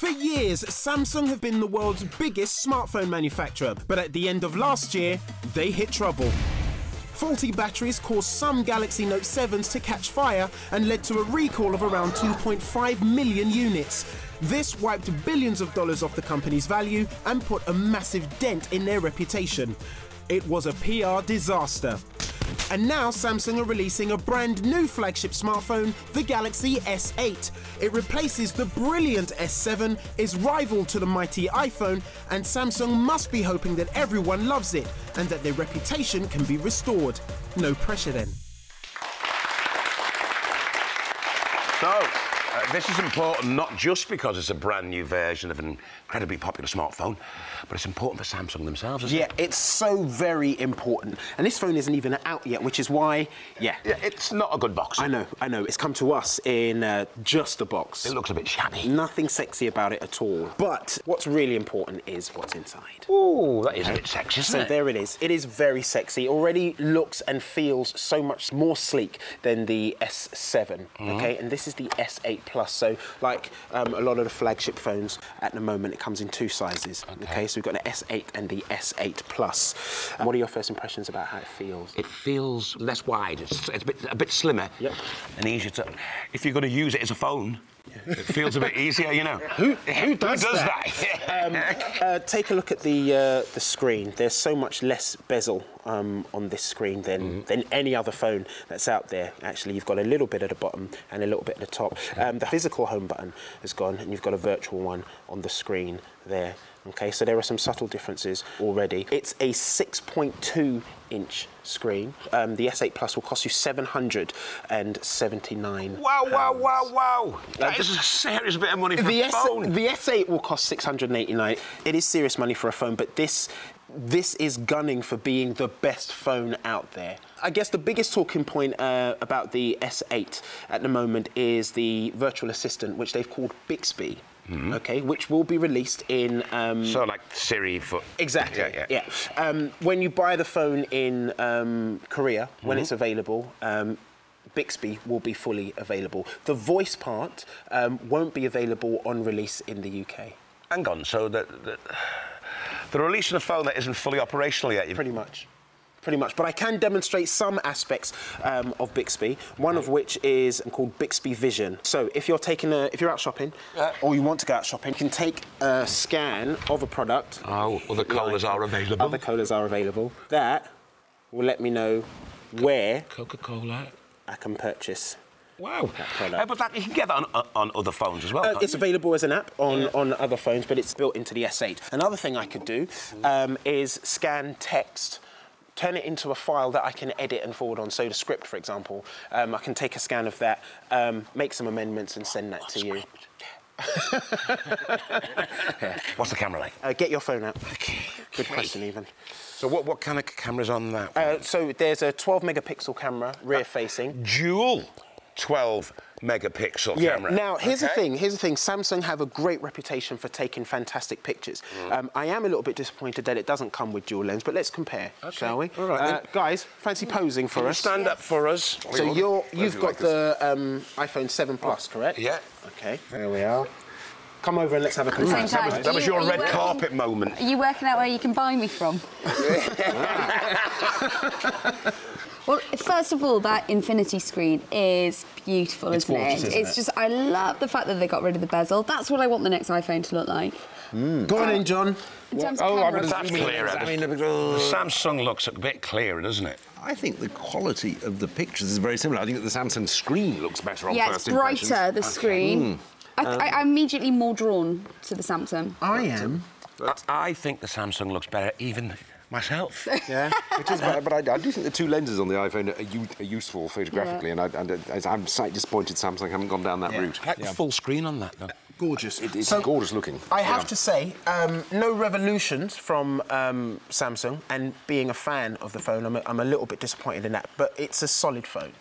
For years, Samsung have been the world's biggest smartphone manufacturer, but at the end of last year, they hit trouble. Faulty batteries caused some Galaxy Note 7s to catch fire and led to a recall of around 2.5 million units. This wiped billions of dollars off the company's value and put a massive dent in their reputation. It was a PR disaster. And now Samsung are releasing a brand new flagship smartphone, the Galaxy S8. It replaces the brilliant S7, is rival to the mighty iPhone, and Samsung must be hoping that everyone loves it and that their reputation can be restored. No pressure then. So, this is important not just because it's a brand new version of an incredibly popular smartphone, but it's important for Samsung themselves, isn't it? Yeah, it's so very important. And this phone isn't even out yet, which is why, yeah, it's not a good box. I know. It's come to us in just a box. It looks a bit shabby. Nothing sexy about it at all. But what's really important is what's inside. Ooh, that is a bit sexy, isn't it? So there it is. It is very sexy. It already looks and feels so much more sleek than the S7, OK? And this is the S8 Plus. So, like a lot of the flagship phones at the moment, it comes in two sizes, OK? So we've got the S8 and the S8 Plus. What are your first impressions about how it feels? It feels less wide. It's a bit slimmer. Yep. And easier to... If you're going to use it as a phone, it feels a bit easier, you know. Who does that? Take a look at the screen. There's so much less bezel on this screen than any other phone that's out there. Actually, you've got a little bit at the bottom and a little bit at the top. The physical home button has gone, and you've got a virtual one on the screen there. OK, so there are some subtle differences already. It's a 6.2-inch screen. The S8 Plus will cost you $779. Wow. That is a serious bit of money for a phone. The S8 will cost $689. It is serious money for a phone, but this is gunning for being the best phone out there. I guess the biggest talking point about the S8 at the moment is the virtual assistant, which they've called Bixby. OK, which will be released in... So, like Siri for... Exactly, yeah. When you buy the phone in Korea, when it's available, Bixby will be fully available. The voice part won't be available on release in the UK. Hang on, so they're releasing a phone that isn't fully operational yet? Pretty much. But I can demonstrate some aspects of Bixby, one of which is called Bixby Vision. So if you're out shopping, or you want to go out shopping, you can take a scan of a product. Oh, other colours are available. Other colours are available. That will let me know where Coca-Cola I can purchase. Wow. But you can get that on other phones as well. It's available as an app on other phones, but it's built into the S8. Another thing I could do is scan text. Turn it into a file that I can edit and forward on. So the script, for example, I can take a scan of that, make some amendments and send that to you. What's the camera like? Get your phone out. Good question, even. So what kind of camera's on that? So there's a 12-megapixel camera, rear-facing. Dual 12-megapixel camera. Now, here's the thing. Samsung have a great reputation for taking fantastic pictures. I am a little bit disappointed that it doesn't come with dual lens, but let's compare, shall we? All right, guys, fancy posing for us? Stand up for us. So you've got the iPhone 7 Plus, correct? Yeah. OK, there we are. Come over and let's have a comparison. That was your red carpet moment. Are you working out where you can buy me from? Well, first of all, that infinity screen is beautiful, isn't it? It's just, I love the fact that they got rid of the bezel. That's what I want the next iPhone to look like. Go on in, John. In terms of cameras. That's clearer. The Samsung looks a bit clearer, doesn't it? I think the quality of the pictures is very similar. I think that the Samsung screen looks better on first it's impressions. brighter, the screen. I'm immediately more drawn to the Samsung. I am. I think the Samsung looks better, even myself. Yeah, it is better, but I do think the two lenses on the iPhone are useful photographically, and I'm slightly disappointed Samsung haven't gone down that route. I like the full screen on that, though. Gorgeous. It's gorgeous looking. I have to say, no revolutions from Samsung, and being a fan of the phone, I'm a little bit disappointed in that, but it's a solid phone.